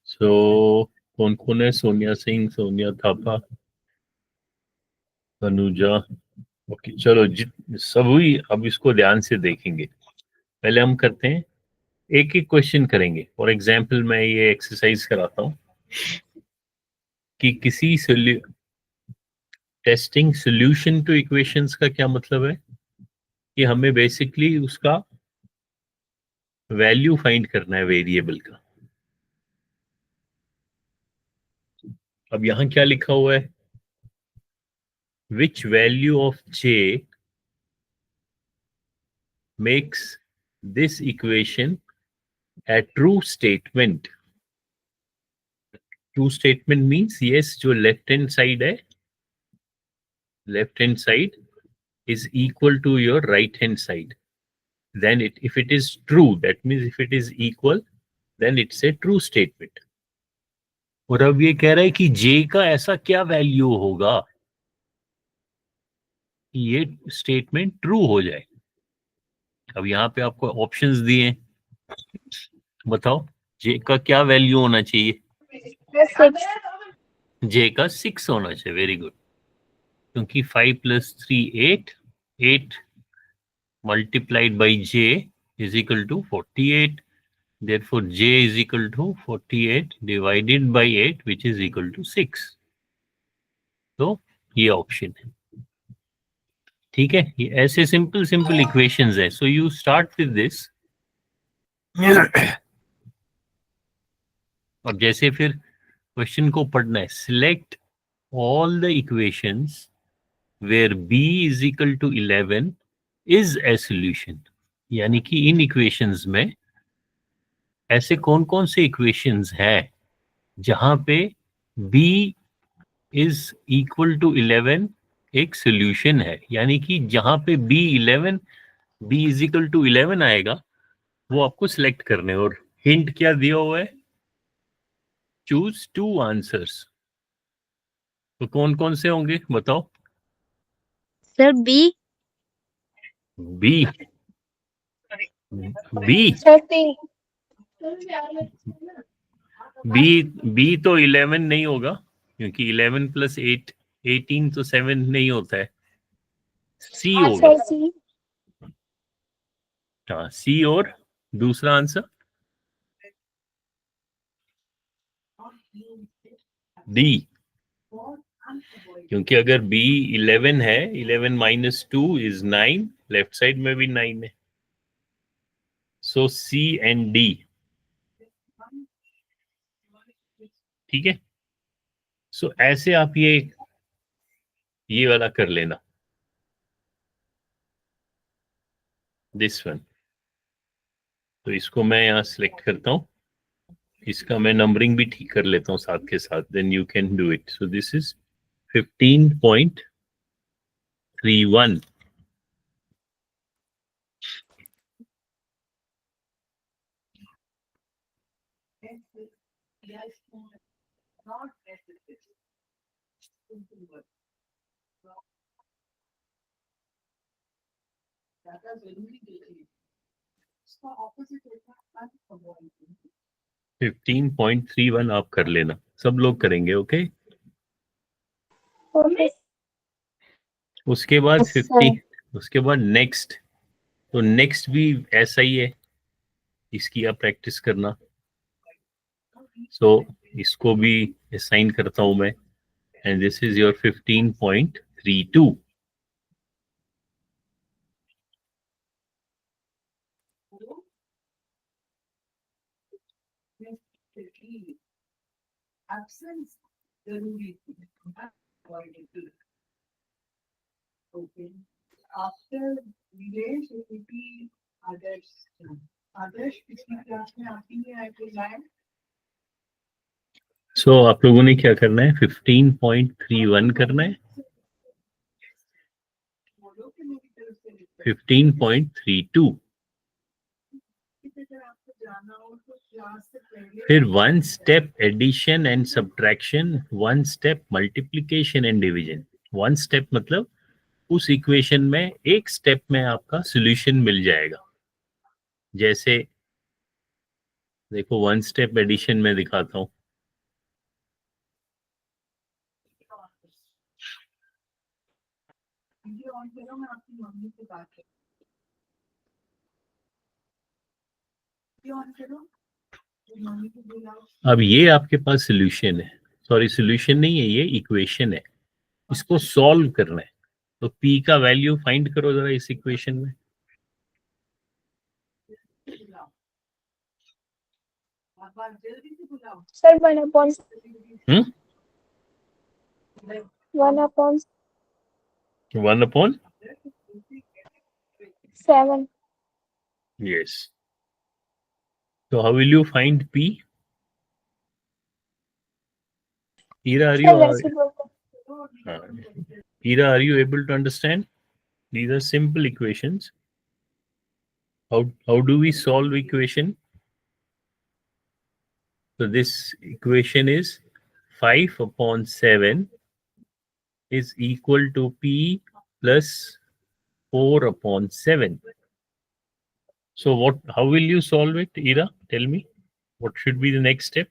सो कौन कौन है? सोनिया सिंह, सोनिया थापा, अनुजा। ओके चलो सभी अब इसको ध्यान से देखेंगे। पहले हम करते हैं, एक एक क्वेश्चन करेंगे। फॉर एग्जाम्पल मैं ये एक्सरसाइज कराता हूँ कि किसी टेस्टिंग सॉल्यूशन टू इक्वेशंस का क्या मतलब है कि हमें बेसिकली उसका वैल्यू फाइंड करना है वेरिएबल का। अब यहां क्या लिखा हुआ है? Which value of J makes this equation a true statement. True statement means yes, जो left hand side है, left hand side is equal to your right hand side. Then if it is true, that means if it is equal, then it's a true statement. और अब ये कह रहा है कि j का ऐसा क्या वैल्यू होगा कि ये स्टेटमेंट ट्रू हो जाए। अब यहाँ पे आपको ऑप्शंस दिए हैं, बताओ j का क्या वैल्यू होना चाहिए? j का 6 होना चाहिए। वेरी गुड, क्योंकि 5 + 3 8, 8 multiplied by j is equal to 48. Therefore, j is equal to 48 divided by 8, which is equal to 6. तो ये ऑप्शन है। ठीक है, ये ऐसे सिंपल सिंपल इक्वेशंस है। So you start with this. अब जैसे फिर क्वेश्चन को पढ़ना है, select all the equations where b is equal to 11 is a solution। यानी कि इन इक्वेशंस में ऐसे कौन कौन से इक्वेशंस हैं जहां पे b is equal to 11 एक सॉल्यूशन है। यानी कि जहां पे b is equal to 11 आएगा वो आपको सिलेक्ट करने। और हिंट क्या दिया हुआ है? Choose 2 answers. तो कौन कौन से होंगे बताओ? सर बी बी बी तो 11 नहीं होगा, क्योंकि 11 + 8 18 तो 7 नहीं होता है। सी होगा। हाँ सी। और दूसरा आंसर डी, क्योंकि अगर बी 11 है, 11 - 2 is 9, लेफ्ट साइड में भी 9 है। सो सी एंड डी। ठीक है, सो ऐसे आप ये वाला कर लेना, दिस वन। तो इसको मैं यहाँ सिलेक्ट करता हूँ, इसका मैं नंबरिंग भी ठीक कर लेता हूँ साथ के साथ, then you can do it. So this is 15.31। Fifteen 15.31 आप कर लेना, सब लोग करेंगे। ओके उसके बाद 50, उसके बाद नेक्स्ट। तो नेक्स्ट भी ऐसा ही है, इसकी आप प्रैक्टिस करना। सो इसको भी असाइन करता हूं मैं, एंड दिस इज योर 15.32। सो आप लोगों ने क्या करना है? 15.31 करना है, 15.32, फिर 1 step addition and subtraction, 1 step multiplication and division. 1 step मतलब उस इक्वेशन में एक स्टेप में आपका सॉल्यूशन मिल जाएगा। जैसे देखो वन स्टेप एडिशन में दिखाता हूं. अब ये आपके पास सोल्यूशन है. सॉरी, सोल्यूशन नहीं है, ये इक्वेशन है. इसको सॉल्व करना है. तो p का वैल्यू फाइंड करो जरा इस इक्वेशन में. Sir 1/7 1/7. Yes. So how will you find p? Ira, sir reciprocal. Ira, are you able to understand? These are simple equations. How do we solve equation? So this equation is 5/7 is equal to p plus 4/7. So how will you solve it, Ira? Tell me. What should be the next step?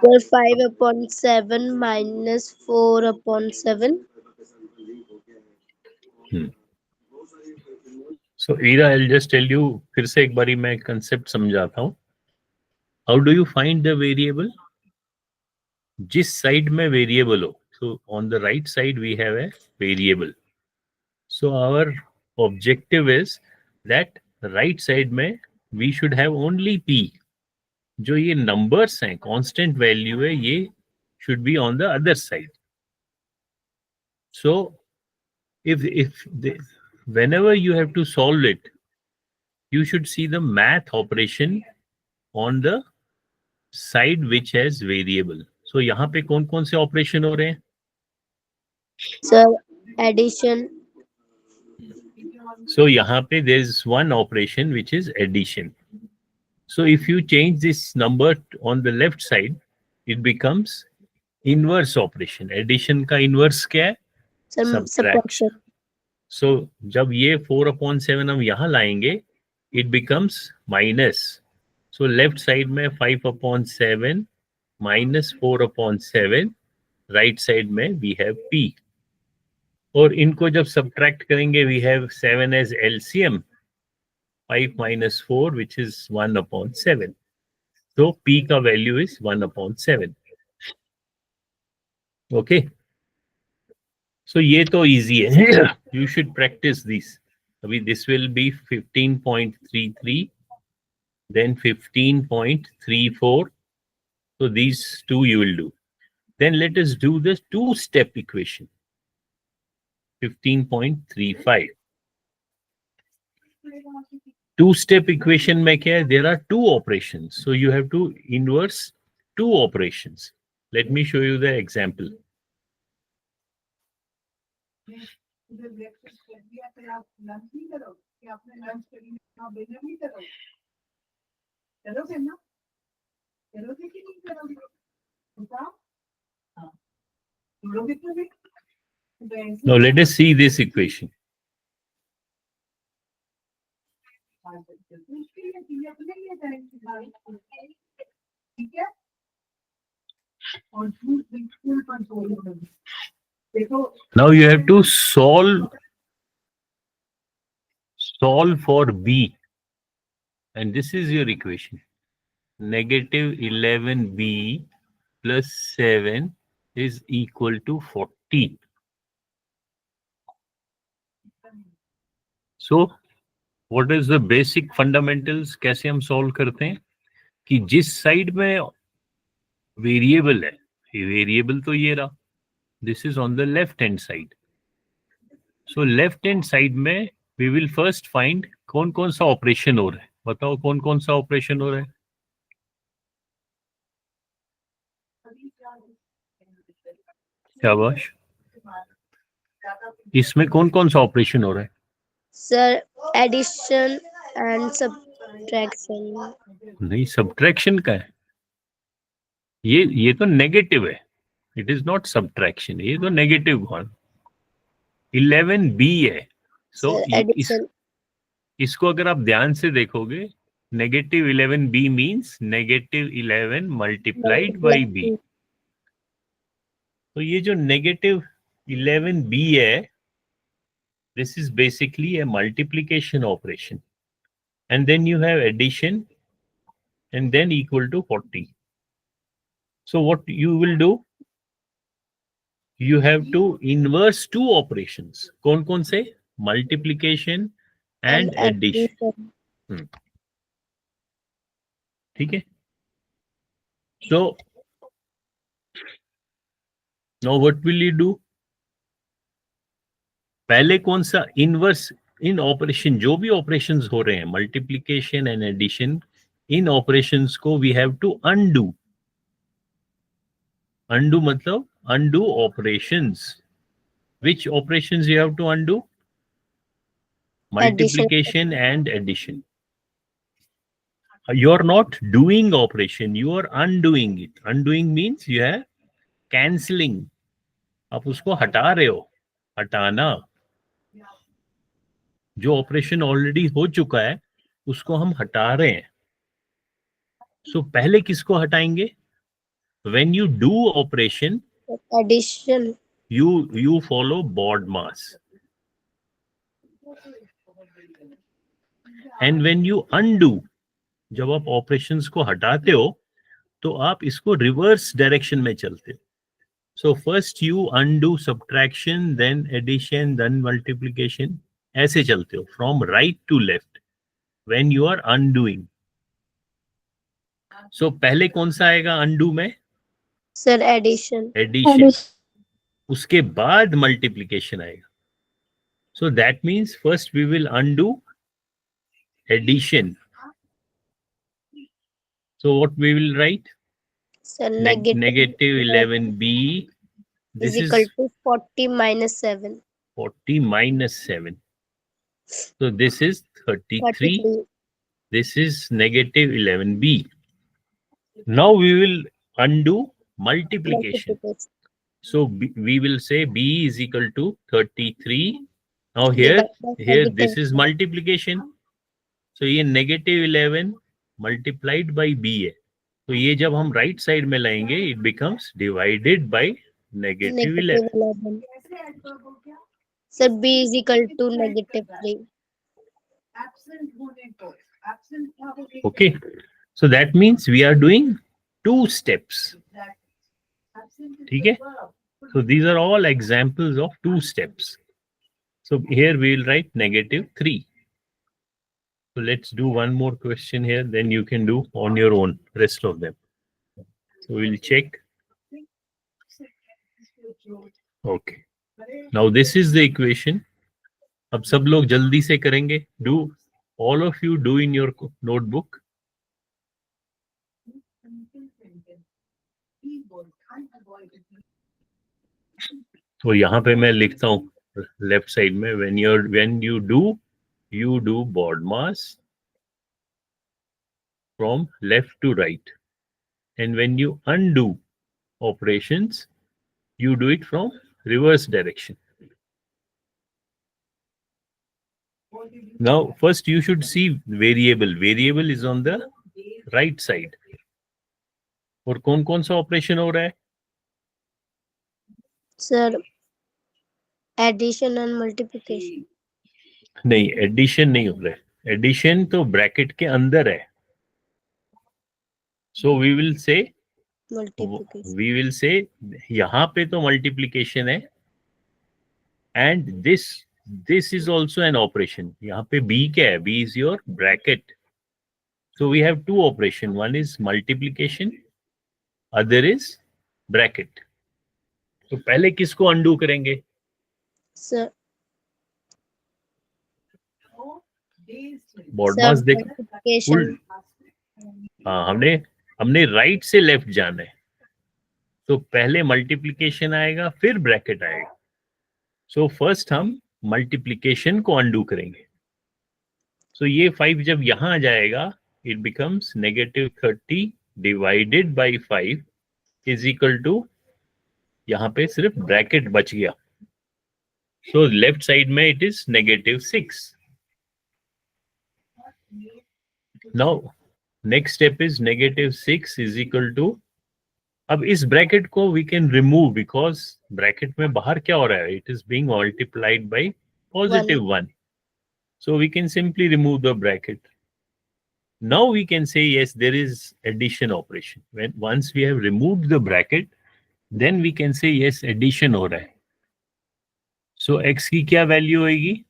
Sir 5/7 minus 4/7. So Ira, I'll just tell you, फिर से एक बारी मैं concept समझाता हूँ. How do you find the variable? जिस side में variable हो. So on the right side we have a variable. So our objective is that right side में we should have only p. जो ये numbers हैं, constant value है, ये should be on the other side. So whenever you have to solve it, you should see the math operation on the side which has variable. So यहाँ पे कौन कौन से ऑपरेशन हो रहे हैं? Sir addition. So यहाँ पे there is one operation which is addition. So if you change this number on the left side, it becomes inverse operation. Addition का inverse क्या है? Subtraction. So जब ये 4/7 हम यहाँ लाएंगे, it becomes minus. So left side में 5/7 minus 4/7, right side में we have p. और इनको जब subtract करेंगे, we have 7 as LCM. 5 minus 4, which is 1/7. So p का value is 1/7. Okay. So ये तो easy है. You should practice these. अभी this will be 15.33, then 15.34. So these two you will do. Then let us do the two-step equation. 15.35. Two-step equation में क्या है? There are two operations. So you have to inverse two operations. Let me show you the example. Now let us see this equation. Now you have to solve for b, and this is your equation. -11b plus 7 is equal to 40. So what is the basic fundamentals? कैसे हम solve करते हैं कि जिस side में variable है, variable तो ये रहा. This is on the left hand side. So left hand side में we will first find कौन कौन सा ऑपरेशन हो रहा है. बताओ कौन कौन सा ऑपरेशन हो रहा है. शाबाश. इसमें कौन कौन सा ऑपरेशन हो रहा है? Sir addition and subtraction. नहीं, सब्ट्रैक्शन का है. ये तो नेगेटिव है. It is not subtraction. ये तो नेगेटिव वन. 11b है. सो Sir addition. इसको अगर आप ध्यान से देखोगे, -11b means -11 multiplied by b। तो ये जो -11b है, this is basically a multiplication operation, and then you have addition and then equal to 40. So what you will do, you have to inverse two operations. कौन कौन से? Multiplication and addition. ठीक है? So now what will you do? पहले कौन सा inverse, इन operation, जो भी ऑपरेशंस हो रहे हैं, मल्टीप्लिकेशन एंड एडिशन, इन ऑपरेशंस को we have to undo. Undo मतलब undo operations. Which operations you have to undo? Multiplication and addition. You are not doing operation, you are undoing it. Undoing means you are cancelling. आप उसको हटा रहे हो, हटाना। जो operation already हो चुका है उसको हम हटा रहे हैं। सो पहले किसको हटाएंगे? When you do operation, addition, you follow BODMAS. And when you undo, जब आप ऑपरेशंस को हटाते हो तो आप इसको रिवर्स डायरेक्शन में चलते हो। So first you undo subtraction, then addition, then multiplication, ऐसे चलते हो from right to left when you are undoing. So पहले कौन सा आएगा अनडू में? Sir addition. एडिशन। उसके बाद मल्टीप्लिकेशन आएगा। So that means first we will undo addition. So what we will write? So negative 11b. This is equal to 40 minus 7. 40 minus 7. So this is 33. This is -11b. Now we will undo multiplication. So we will say b is equal to 33. Now here this is multiplication. So ये -11 multiplied by B है, तो ये जब हम right side में लाएंगे it becomes divided by -11. Sir b is equal to -3. Okay, so that means we are doing two steps. ठीक है? So these are all examples of two steps. So here we will write -3. So let's do one more question here, then you can do on your own rest of them. So we'll check. Okay. Now this is the equation. अब सब लोग जल्दी से करेंगे. Do all of you do in your notebook. तो यहाँ पे मैं लिखता हूँ लेफ्ट साइड में, when you do BODMAS from left to right, and when you undo operations you do it from reverse direction. Now first you should see variable is on the right side. और कौन कौन सा operation हो रहा है? Sir addition and multiplication. नहीं, addition नहीं हो रहा है, एडिशन तो ब्रैकेट के अंदर है. सो वी विल से यहाँ पे तो मल्टीप्लिकेशन है, and this is also an operation. यहाँ पे बी क्या है? B is your bracket. So we have two operation, one is multiplication, other is bracket. तो पहले किसको अनडू करेंगे? सर BODMAS देखो, हाँ हमने राइट से लेफ्ट जाना है, तो पहले मल्टीप्लिकेशन आएगा फिर ब्रैकेट आएगा. सो फर्स्ट हम मल्टीप्लिकेशन को अनडू करेंगे. सो ये 5 जब यहां आ जाएगा it becomes -30 divided by 5 is equal to, यहाँ पे सिर्फ ब्रैकेट बच गया. सो लेफ्ट साइड में it is -6. Now next step is -6 is equal to, अब इस ब्रैकेट को we can remove because bracket में बाहर क्या हो रहा है, it is being multiplied by +1. So we can simply remove the bracket. Now we can say yes, there is addition operation. When once we have removed the bracket, then we can say yes, addition हो रहा है. So x की क्या value होगी,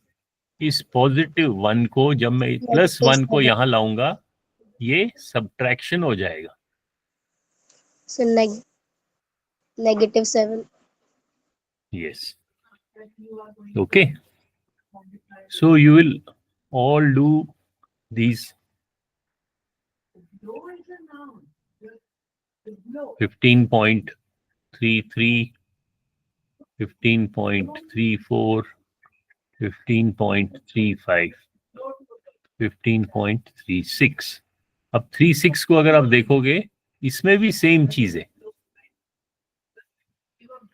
इस +1 को जब मैं +1 को यहाँ लाऊंगा, ये सब्ट्रैक्शन हो जाएगा. So -7. Yes. Okay. So you will all do these 15.33, 15.34, 15.35, 15.36. अब 36 को अगर आप देखोगे, इसमें भी सेम चीज है,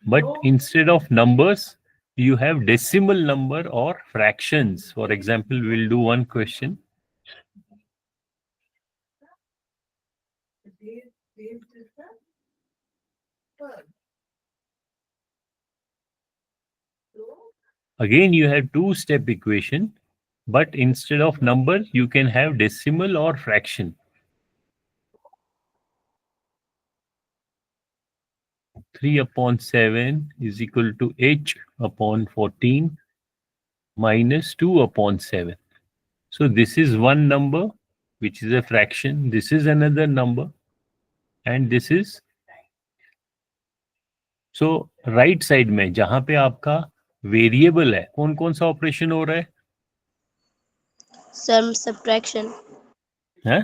but instead of numbers you have decimal number or fractions. For example, we'll do one question. Again, you have two-step equation, but instead of number, you can have decimal or fraction. 3/7 is equal to h/14 minus 2/7. So this is one number, which is a fraction. This is another number, and this is. So right side में जहां पे आपका variable है, कौन कौन सा operation हो रहा है? Some subtraction. हैं?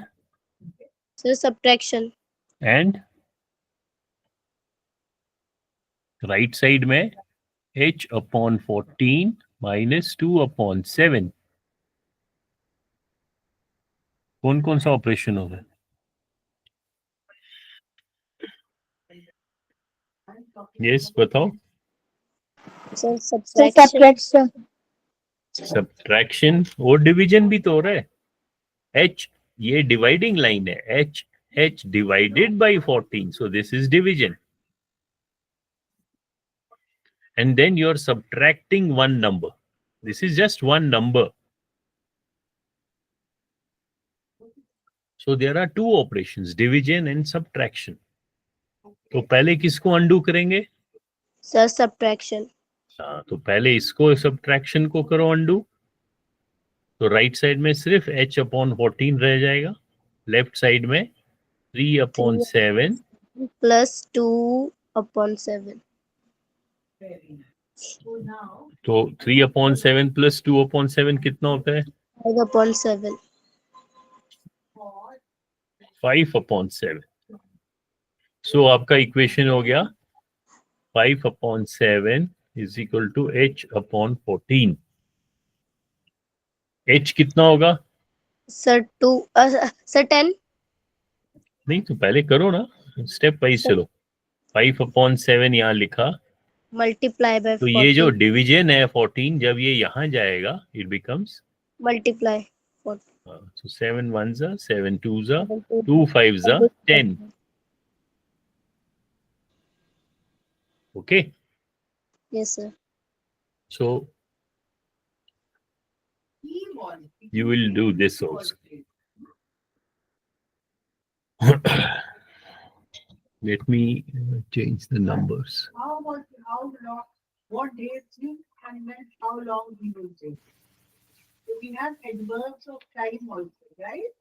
So subtraction. And right side में h/14 minus 2/7. कौन कौन सा ऑपरेशन हो रहा है? यस बताओ. So subtraction. सब्ट्रैक्शन और डिवीजन भी तो हो रहा है. h ये डिवाइडिंग लाइन है, h divided by 14, so this is division. And then you're subtracting one number. This is just one number. So there are two operations, division and subtraction. तो पहले किसको अनडू करेंगे? So subtraction. हाँ, तो पहले इसको subtraction को करो अनडू. तो राइट साइड में सिर्फ h/14 रह जाएगा, लेफ्ट साइड में 3/7 plus 2/7. तो 3/7 प्लस 2/7 कितना होता है? 5/7. 5/7. सो आपका इक्वेशन हो गया 5/7 is equal to h/14. h कितना होगा? Sir 10. नहीं तो पहले करो ना, स्टेप वाइज चलो. 5/7 यहाँ लिखा, Multiply by 14. तो ये जो डिवीजन है 14, जब ये यहाँ जाएगा it becomes Multiply 14. so 7 1s are 7 2s are 2 5s are 10. Okay. Yes, sir. So you will do this also. Let me change the numbers. How long, what dates you and then how long we will take. So we have adverbs of time also, right?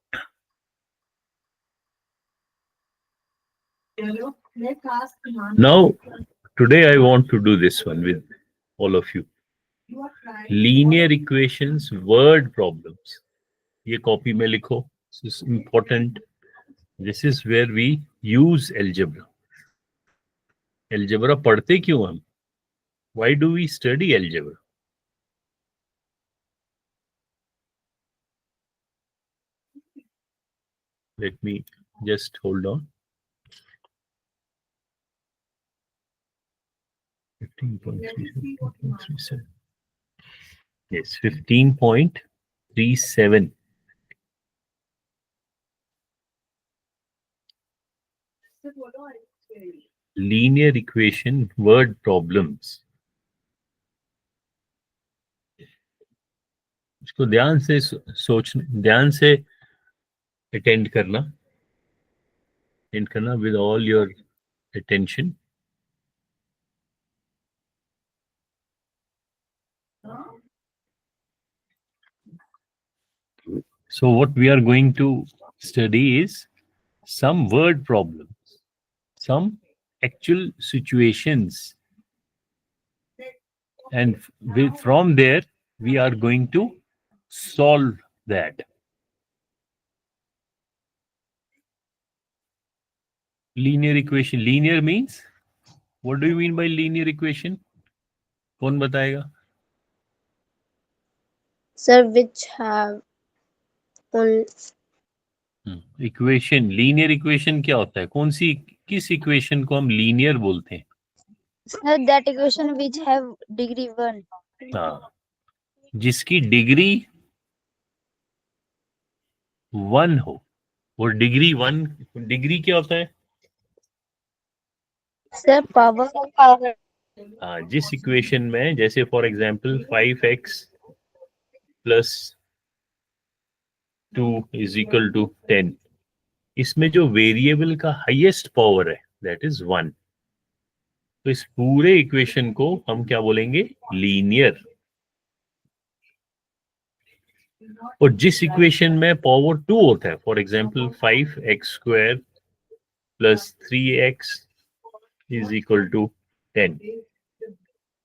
Hello, let's ask Now, today I want to do this one with all of you. You are trying. Linear equations, word problems. ये copy में लिखो. This is important. This is where we use algebra. Algebra पढ़ते क्यों हम? Why do we study algebra? Let me just hold on. 15.37. Yes, 15.37. linear equation word problems. इसको ध्यान से ध्यान से अटेंड करना with all your attention. So what we are going to study is some word problems, some actual situations, and from there we are going to solve that. Linear equation. Linear means, what do you mean by linear equation? कौन बताएगा? Sir, which have only equation, linear equation क्या होता है? कौन सी, किस equation को हम linear बोलते हैं? sir, that equation which have degree 1. हाँ, जिसकी डिग्री 1 हो, और डिग्री 1, डिग्री क्या होता है? Sir, power. हाँ, जिस इक्वेशन में, जैसे for example 5x plus 2 is equal to 10, इसमें जो वेरिएबल का हाईएस्ट पावर है दैट इज 1, तो इस पूरे इक्वेशन को हम क्या बोलेंगे? लीनियर। और जिस इक्वेशन में पावर 2 होता है, for example 5x² plus 3x is equal to 10,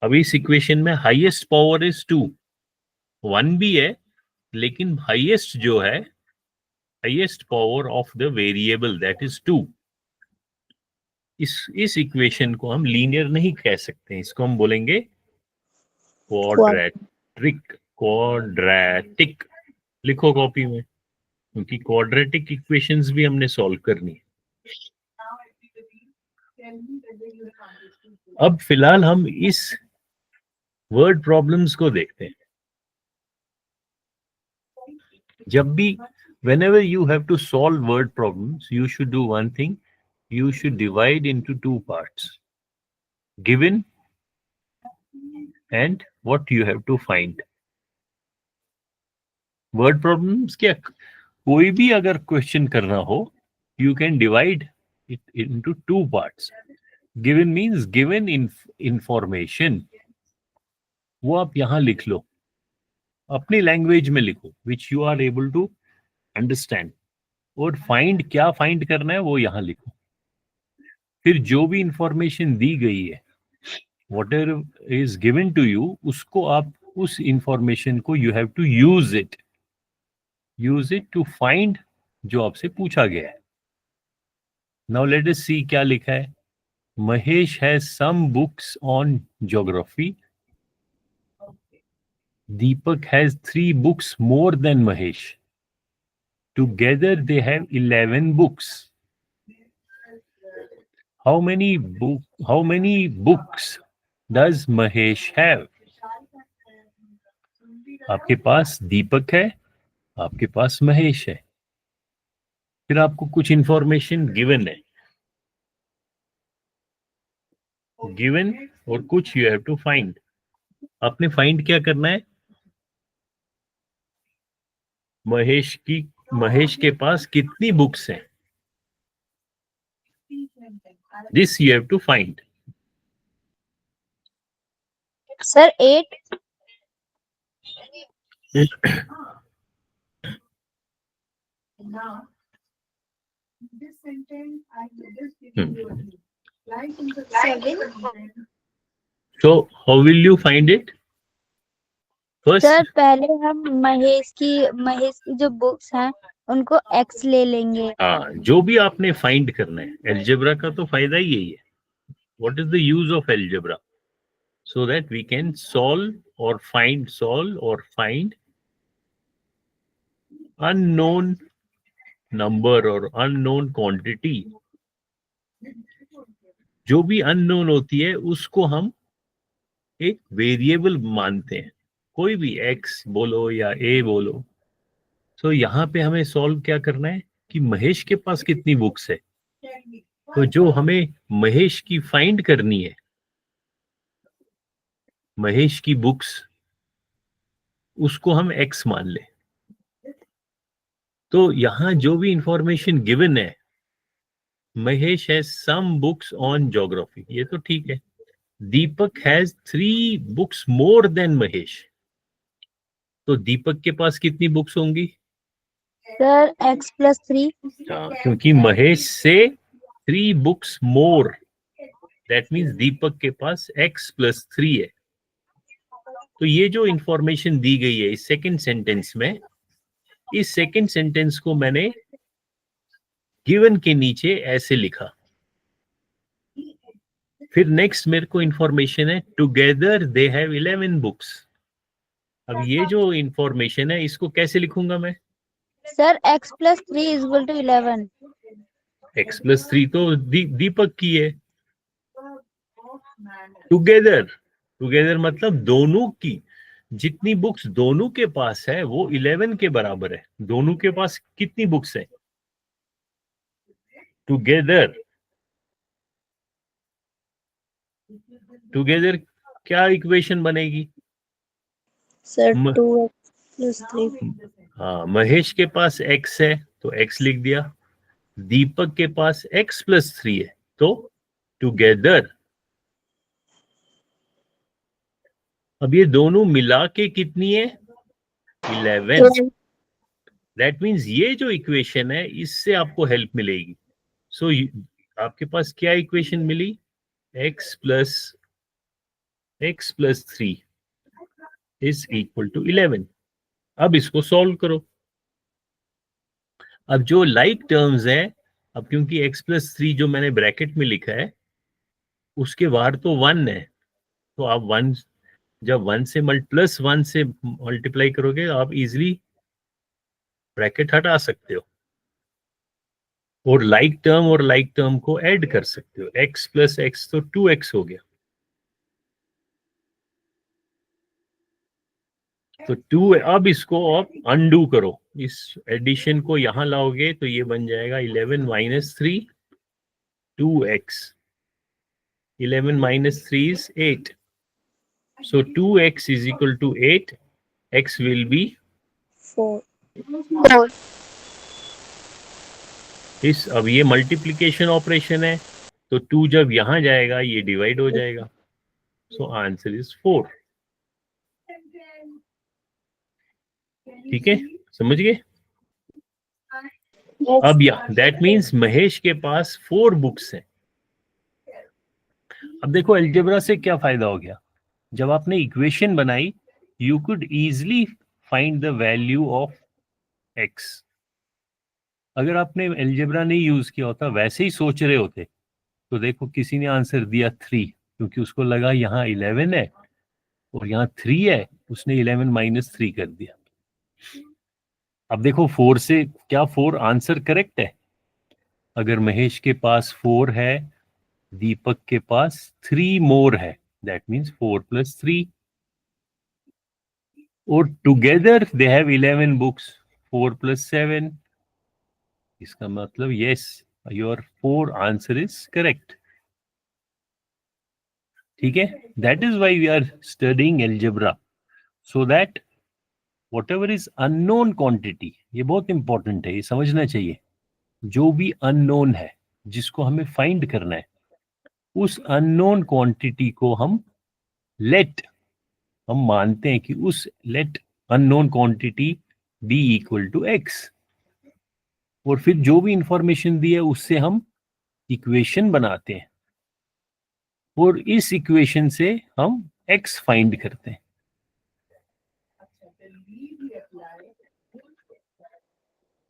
अब इस इक्वेशन में हाईएस्ट पावर इज 2, 1 भी है, लेकिन हाईएस्ट जो है, highest power of the variable that is 2। इस इक्वेशन को हम लीनियर नहीं कह सकते, इसको हम बोलेंगे क्वाड्रेटिक। लिखो कॉपी में, क्योंकि क्वाड्रेटिक इक्वेशंस भी हमने सॉल्व करनी है। अब फिलहाल हम इस वर्ड प्रॉब्लम्स को देखते हैं। जब भी, whenever you have to solve word problems, you should do one thing. You should divide into 2 parts: given and what you have to find. Word problems क्या, कोई भी अगर क्वेश्चन करना हो, you can divide it into 2 parts. Given means given information, वो आप यहां लिख लो, अपनी लैंग्वेज में लिखो, which you are able to understand. और फाइंड, क्या फाइंड करना है वो यहां लिखो। फिर जो भी इंफॉर्मेशन दी गई है, whatever is given to you, उसको आप, उस इंफॉर्मेशन को you have to use it to find जो आपसे पूछा गया है। Now let us see क्या लिखा है। Mahesh has some books on geography. Deepak has 3 books more than Mahesh. Together they have 11 books. How many books does Mahesh have? आपके पास दीपक है, आपके पास महेश है, फिर आपको कुछ इंफॉर्मेशन गिवन है, गिवन, और कुछ यू हैव टू फाइंड। आपने फाइंड क्या करना है? महेश के पास कितनी बुक्स हैं, this you have to find. Sir, 8. Now, this sentence I just give you a hint. Like in the 7. sentence, So how will you find it? First, sir, पहले हम महेश की जो बुक्स हैं उनको x ले लेंगे। हाँ, जो भी आपने फाइंड करना है, एल्जेब्रा का तो फायदा ही यही है। What is the use of algebra? So that we can solve or find unknown number or unknown quantity. जो भी unknown होती है उसको हम एक वेरिएबल मानते हैं, कोई भी x बोलो या a बोलो। तो यहाँ पे हमें सॉल्व क्या करना है कि महेश के पास कितनी बुक्स है, तो जो हमें महेश की फाइंड करनी है, महेश की बुक्स, उसको हम x मान ले। तो यहां जो भी इंफॉर्मेशन गिवन है, Mahesh has some books on geography, ये तो ठीक है। Deepak has 3 books more than Mahesh, तो दीपक के पास कितनी बुक्स होंगी? Sir x+3। हाँ, क्योंकि महेश से 3 बुक्स मोर, दैट मीन्स दीपक के पास x+3 है। तो ये जो इंफॉर्मेशन दी गई है इस सेकंड सेंटेंस में, इस सेकंड सेंटेंस को मैंने गिवन के नीचे ऐसे लिखा। फिर नेक्स्ट मेरे को इंफॉर्मेशन है टुगेदर दे हैव 11 बुक्स। अब ये जो इंफॉर्मेशन है इसको कैसे लिखूंगा मैं? Sir x+3 = 11। x+3 तो दीपक की है। टुगेदर, टुगेदर मतलब दोनों की, जितनी बुक्स दोनों के पास है वो 11 के बराबर है। दोनों के पास कितनी बुक्स है? टुगेदर, टुगेदर क्या इक्वेशन बनेगी? Sir 2x+3। हाँ, महेश के पास x है तो x लिख दिया, दीपक के पास x+3 है तो टुगेदर। अब ये दोनों मिला के कितनी है? 11। दैट मीन्स ये जो इक्वेशन है इससे आपको हेल्प मिलेगी। सो आपके पास क्या इक्वेशन मिली? x+3 is equal to 11। अब इसको सॉल्व करो। अब जो लाइक टर्म्स है, अब क्योंकि x+3 जो मैंने ब्रैकेट में लिखा है उसके बाहर तो 1 है, तो आप 1, जब 1 से +1 से मल्टीप्लाई करोगे आप इजिली ब्रैकेट हटा सकते हो और लाइक टर्म को ऐड कर सकते हो। x+x तो 2x हो गया, तो 2। अब इसको आप अनडू करो, इस एडिशन को यहां लाओगे तो ये बन जाएगा 11 - 3 2x। 11 - 3 is 8, so 2x is equal to 8, x will be 4। इस, अब ये मल्टीप्लिकेशन ऑपरेशन है तो 2 जब यहां जाएगा ये डिवाइड हो जाएगा, सो आंसर इज 4। ठीक है, समझ गए? अब दैट मीन्स महेश के पास 4 बुक्स हैं। अब देखो अलजेब्रा से क्या फायदा हो गया, जब आपने इक्वेशन बनाई you could easily find the value of x। अगर आपने अलजेब्रा नहीं यूज किया होता, वैसे ही सोच रहे होते, तो देखो किसी ने आंसर दिया 3, क्योंकि उसको लगा यहाँ 11 है और यहाँ 3 है, उसने 11 - 3 कर दिया। अब देखो 4 से क्या 4 आंसर करेक्ट है? अगर महेश के पास 4 है, दीपक के पास 3 मोर है, दैट मीन्स 4 + 3, और टुगेदर दे हैव 11 बुक्स, 4 + 7। इसका मतलब yes, your 4 answer is correct. ठीक है, that is why we are studying algebra, so that whatever is unknown quantity, ये बहुत इंपॉर्टेंट है, ये समझना चाहिए। जो भी अननोन है जिसको हमें फाइंड करना है, उस अननोन क्वांटिटी को हम हम मानते हैं कि उस let unknown quantity be equal to X, और फिर जो भी इंफॉर्मेशन दी है उससे हम इक्वेशन बनाते हैं और इस इक्वेशन से हम x फाइंड करते हैं।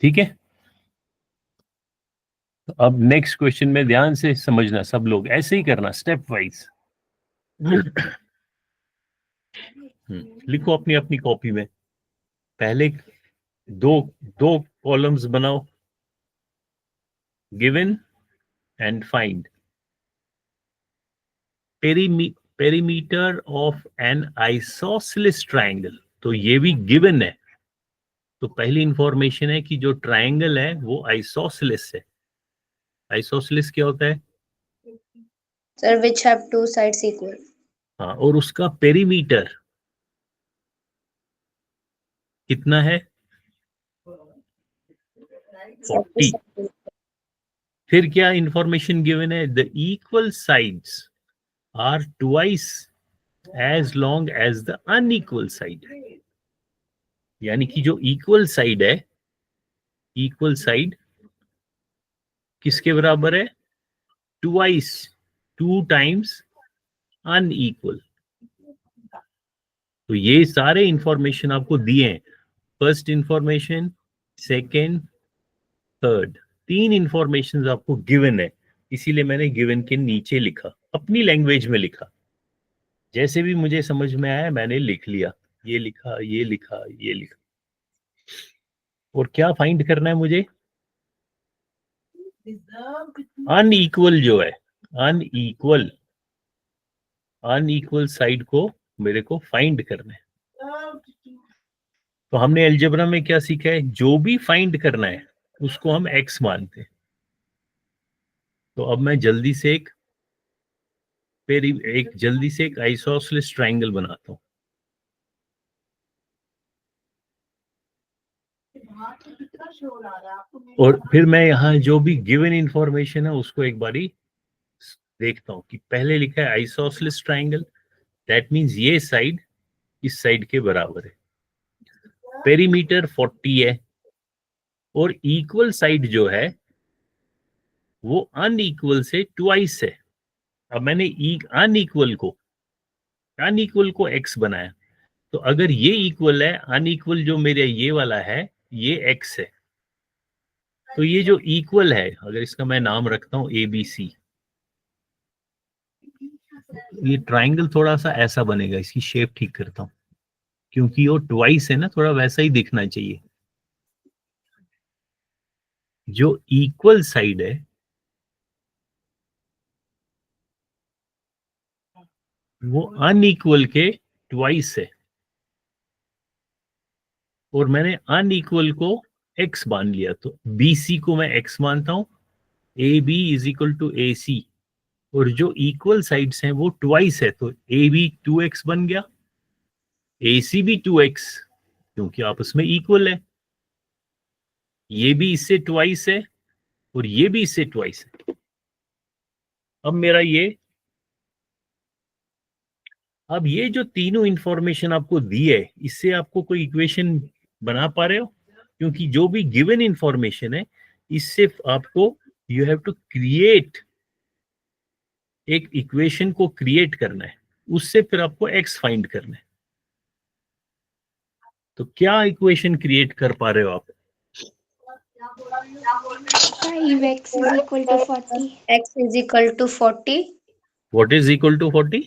ठीक है, तो अब नेक्स्ट क्वेश्चन में ध्यान से समझना, सब लोग ऐसे ही करना स्टेप वाइज। लिखो अपनी अपनी कॉपी में, पहले दो दो कॉलम्स बनाओ, given and find. Perimeter of N isosceles triangle, तो ये भी गिवन है, तो पहली इंफॉर्मेशन है कि जो ट्राइंगल है वो आइसोसेलेस है। आइसोसेलेस क्या होता है? Sir, which have two sides equal. हाँ, और उसका पेरीमीटर कितना है? 40। फिर क्या इंफॉर्मेशन गिवन है? The equal sides are twice as long as the unequal side. यानी कि जो इक्वल साइड है, इक्वल साइड किसके बराबर है? Twice, 2 times unequal. तो ये सारे इंफॉर्मेशन आपको दिए हैं, first information, second, third, 3 information आपको गिवन है। इसीलिए मैंने गिवन के नीचे लिखा, अपनी लैंग्वेज में लिखा, जैसे भी मुझे समझ में आया मैंने लिख लिया, ये लिखा, ये लिखा, ये लिखा। और क्या फाइंड करना है मुझे? अनइक्वल जो है, अनइक्वल, अनइक्वल साइड को मेरे को फाइंड करना है। तो हमने अलजेब्रा में क्या सीखा है? जो भी फाइंड करना है उसको हम एक्स मानते हैं। तो अब मैं जल्दी से एक आइसोसेलेस ट्रायंगल बनाता हूं। और फिर मैं यहाँ जो भी गिवन इंफॉर्मेशन है उसको एक बारी देखता हूँ कि पहले लिखा है आइसोसेलेस ट्रायंगल, दैट मींस ये साइड इस साइड के बराबर है, पेरीमीटर 40 है, और इक्वल साइड जो है वो अनइक्वल से ट्वाइस है। अब मैंने अनइक्वल को एक्स बनाया, तो अगर ये इक्वल है, अनइक्वल जो मेरे ये वाला है ये एक्स है, तो ये जो इक्वल है, अगर इसका मैं नाम रखता हूं ABC, ये ट्राइंगल थोड़ा सा ऐसा बनेगा, इसकी शेप ठीक करता हूं क्योंकि वो ट्वाइस है ना, थोड़ा वैसा ही दिखना चाहिए। जो इक्वल साइड है वो अनइक्वल के ट्वाइस है, और मैंने अनइक्वल को एक्स मान लिया, तो BC को मैं एक्स मानता हूं, AB is equal to AC, और जो इक्वल साइड्स हैं वो ट्वाइस है, तो AB 2x बन गया, AC भी 2x, क्योंकि आपस में इक्वल है। ये भी इससे ट्वाइस है और ये भी इससे ट्वाइस है। अब ये जो तीनों इंफॉर्मेशन आपको दी है, इससे आपको कोई इक्वेशन बना पा रहे हो? क्योंकि जो भी गिवन इंफॉर्मेशन है इससे आपको यू हैव टू क्रिएट एक इक्वेशन को क्रिएट करना है, उससे फिर आपको एक्स फाइंड करना है। तो क्या इक्वेशन क्रिएट कर पा रहे हो आप? 5x is equal to 40. X is equal to 40. What is equal to 40?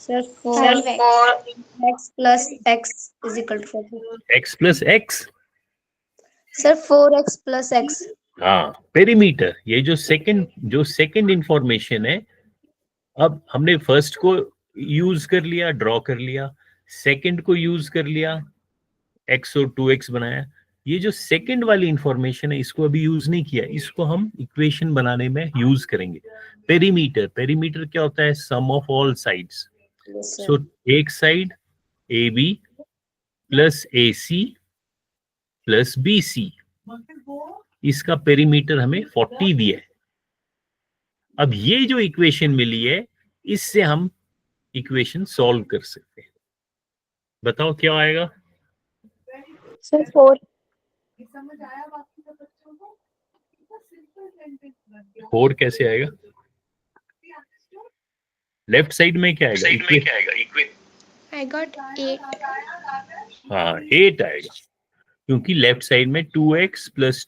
Sir, 5x. 4x plus x is equal to 40. X plus x? Sir, 4x plus x. हाँ, पेरीमीटर, ये जो सेकंड इंफॉर्मेशन है, अब हमने फर्स्ट को use कर लिया, draw कर लिया, सेकंड को यूज कर लिया, x और 2x बनाया। ये जो सेकंड वाली इंफॉर्मेशन है इसको अभी यूज नहीं किया, इसको हम इक्वेशन बनाने में यूज करेंगे। पेरीमीटर क्या होता है? Sum of all sides. Yes, sir. So एक side AB plus AC plus BC, इसका पेरीमीटर हमें 40 दिया है। अब ये जो इक्वेशन मिली है इससे हम इक्वेशन सॉल्व कर सकते हैं। बताओ क्या आएगा? Sir, 4. समझ आया बाकी सब बच्चों को? सिंपल सेंटेंस बन गया। 4 कैसे आएगा? लेफ्ट साइड में क्या आएगा? I got 8. हाँ, 8 आएगा, क्योंकि लेफ्ट साइड में 2x plus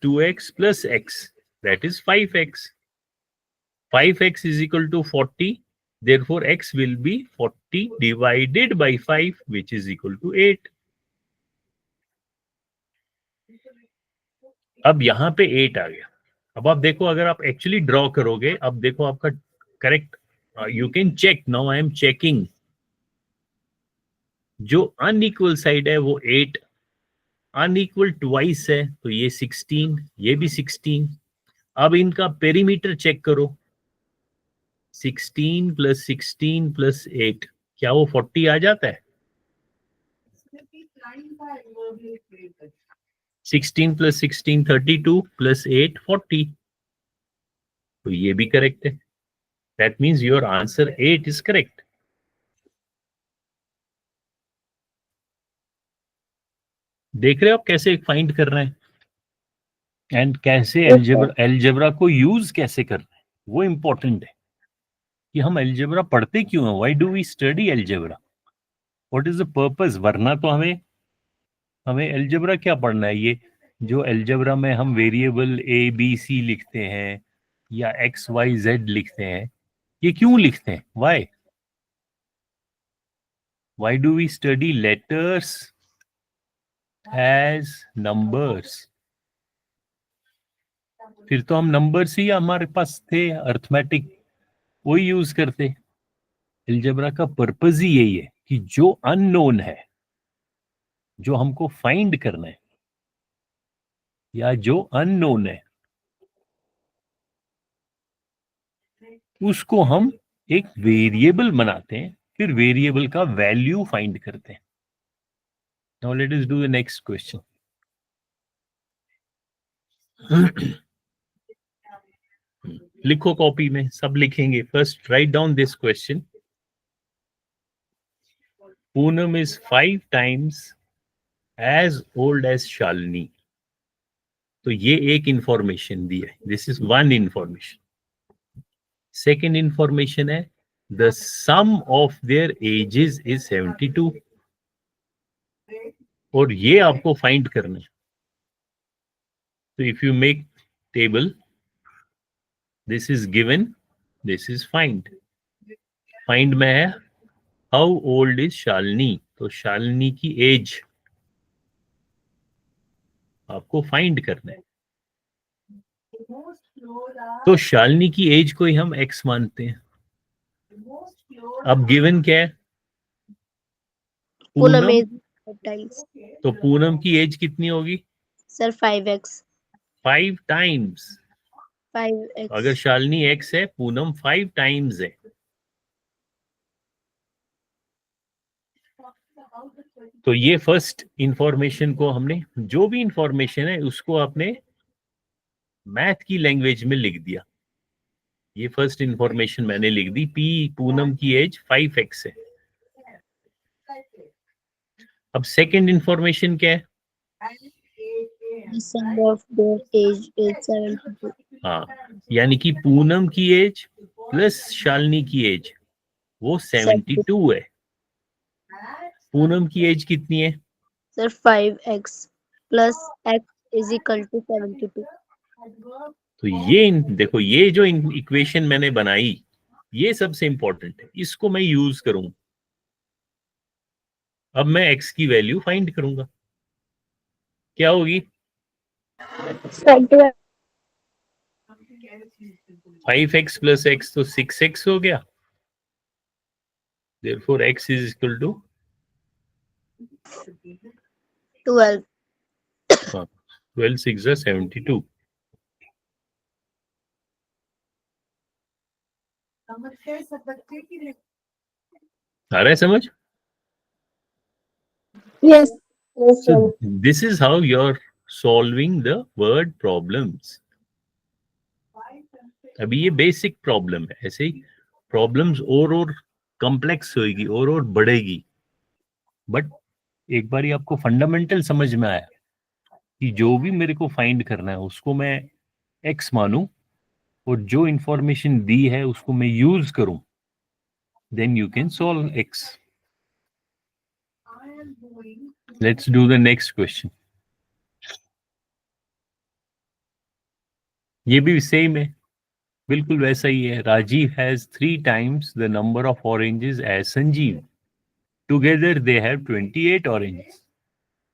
x, that is 5x। 5x is equal to 40, therefore x will be 40 divided by 5, which is equal to 8. अब यहाँ पे 8 आ गया। अब आप देखो, अगर आप एक्चुअली ड्रॉ करोगे, अब देखो आपका correct, you can check, now I am checking. जो अनइक्वल साइड है वो 8, अनइक्वल ट्वाइस है तो ये 16, ये भी 16, अब इनका पेरीमीटर चेक करो, 16 + 16 + 8, क्या वो 40 आ जाता है? 16 + 16 32 + 8 40, तो ये भी करेक्ट है। That means your answer 8 is correct. देख रहे हो आप कैसे फाइंड कर रहे हैं, एंड कैसे एल्जेब्रा को यूज कैसे कर रहे हैं, वो इंपॉर्टेंट है कि हम एल्जेब्रा पढ़ते क्यों हैं, why do we study algebra, what is the purpose. वरना तो हमें हमें एल्जेब्रा क्या पढ़ना है, ये जो एल्जेब्रा में हम वेरिएबल ए बी सी लिखते हैं या एक्स वाई जेड लिखते हैं, ये क्यों लिखते हैं, why do we study letters as numbers. फिर तो हम नंबर्स ही हमारे पास थे, अर्थमेटिक, वही यूज करते। एल्जेब्रा का पर्पस ही यही है कि जो अननोन है, जो हमको फाइंड करना है, या जो अननोन है, उसको हम एक वेरिएबल बनाते हैं, फिर वेरिएबल का वैल्यू फाइंड करते हैं। Now let us do the next question. लिखो कॉपी में, सब लिखेंगे। First write down this question. Poonam is 5 times as old as Shalini. तो ये एक इंफॉर्मेशन दी है, this is one information. Second information है the sum of their ages is 72, और ये आपको फाइंड करना है। तो if you make table, this is given, this is find. Find में है हाउ ओल्ड इज शालिनी, तो शालिनी की एज आपको फाइंड करना है। तो शालिनी की एज को ही हम एक्स मानते हैं। अब गिवन क्या है, पूनम पूनम, is 5 times. तो पूनम की एज कितनी होगी, Sir, 5x. 5 times। 5x. अगर शालिनी एक्स है, पूनम 5 times है। तो ये फर्स्ट इंफॉर्मेशन को हमने, जो भी इंफॉर्मेशन है उसको आपने मैथ की लैंग्वेज में लिख दिया। ये फर्स्ट इंफॉर्मेशन मैंने लिख दी, पी पूनम की एज 5x है। अब सेकंड इंफॉर्मेशन क्या है, The sum of their age is 72. हाँ, यानी कि पूनम की एज प्लस शालिनी की एज वो 72 है। पूनम की एज कितनी है, Sir, 5x plus x is equal to 72. तो ये देखो, ये जो इक्वेशन मैंने बनाई, ये सबसे इंपॉर्टेंट है, इसको मैं यूज करूं। अब मैं x की वैल्यू फाइंड करूंगा, क्या होगी, 5x + x तो 6x हो गया। therefore x is equal to 12. 12 6 are 72। आ रहा है समझ? Yes. Yes, So sir. this is how you're solving the word problems। अभी ये बेसिक प्रॉब्लम है, ऐसे ही प्रॉब्लम्स और कॉम्प्लेक्स होगी और बढ़ेगी। बट एक बार आपको फंडामेंटल समझ में आया कि जो भी मेरे को फाइंड करना है उसको मैं एक्स मानूं, और जो इंफॉर्मेशन दी है उसको मैं यूज करूं, then you can solve X. Let's do the next question. ये भी सेम है, बिल्कुल वैसा ही है। Rajeev has 3 times the number of oranges as Sanjeev. Together they have 28 oranges.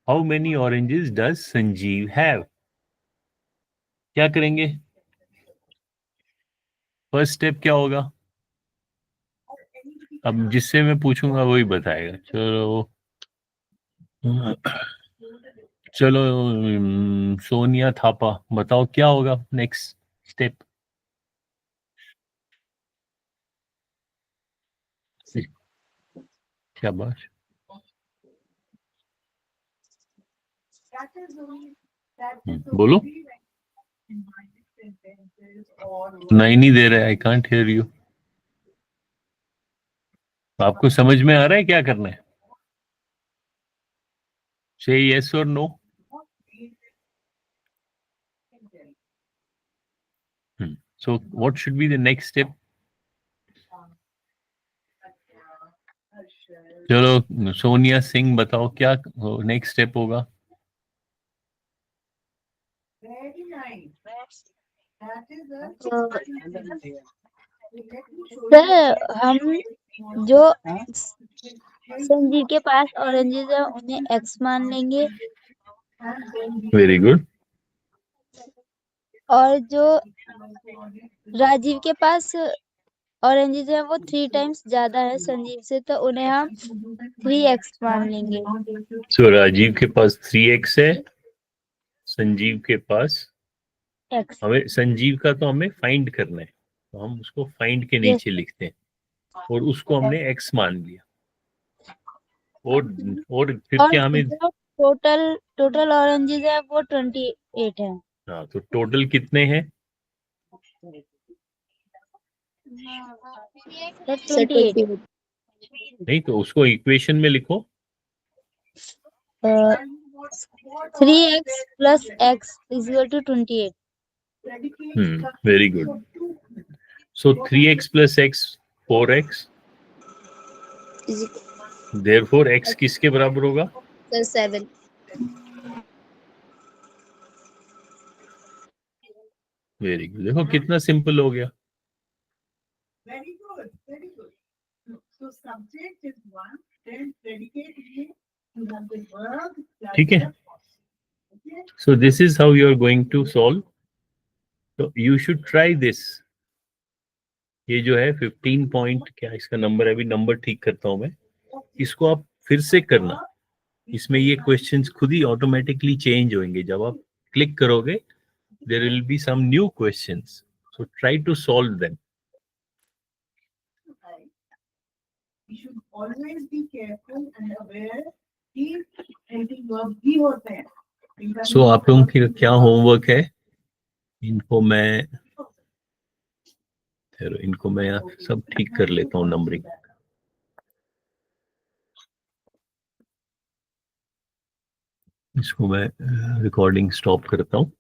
How many oranges does Sanjeev have. क्या करेंगे, फर्स्ट स्टेप क्या होगा, अब जिससे मैं पूछूंगा वही बताएगा। चलो चलो सोनिया थापा, बताओ क्या होगा नेक्स्ट। स्टेप। शाबाश। That is बोलो। only when combined sentences or नहीं नहीं दे रहा, आई कांट हियर यू। आपको समझ में आ रहा है क्या करना है? से यस और no. So what should be the next step? चलो सोनिया सिंह बताओ क्या नेक्स्ट स्टेप होगा? Very nice. That is a sir हम जो संजीव के पास ऑरेंजेस है उन्हें एक्स मान लेंगे वेरी गुड। और जो राजीव के पास ऑरेंजेस है वो 3 टाइम्स ज्यादा है संजीव से, तो उन्हें हम 3x मान लेंगे। सो राजीव के पास 3x है, संजीव के पास x। हमें संजीव का तो हमें फाइंड करना है, तो हम उसको फाइंड के नीचे लिखते हैं और उसको हमने x मान लिया। और फिर और क्या हमें जो टोटल ऑरेंजेस है वो 28 है। हाँ, तो टोटल कितने हैं? तो 28। नहीं तो उसको इक्वेशन में लिखो। 3x plus x is equal to 28। Very good. So 3x plus x 4x, therefore x किसके बराबर होगा? 7। Very good. देखो कितना सिंपल हो गया। Very good, very good. So subject is one, then predicate is you have the verb plus ठीक है। the cause. Okay? So this is how you are going to solve. So you should try this. ये जो है 15 point, क्या इसका number है? अभी number ठीक करता हूं मैं। इसको आप फिर से करना। इसमें ये क्वेश्चंस खुद ही ऑटोमेटिकली चेंज होंगे। जब आप क्लिक करोगे there will be some new questions, so try to solve them. Right. You should always be careful and aware कि helping verb भी होते हैं। So आप लोगों का क्या होमवर्क है? इनको मैं सब ठीक कर लेता हूँ नंबरिंग। इसको मैं रिकॉर्डिंग स्टॉप करता हूँ।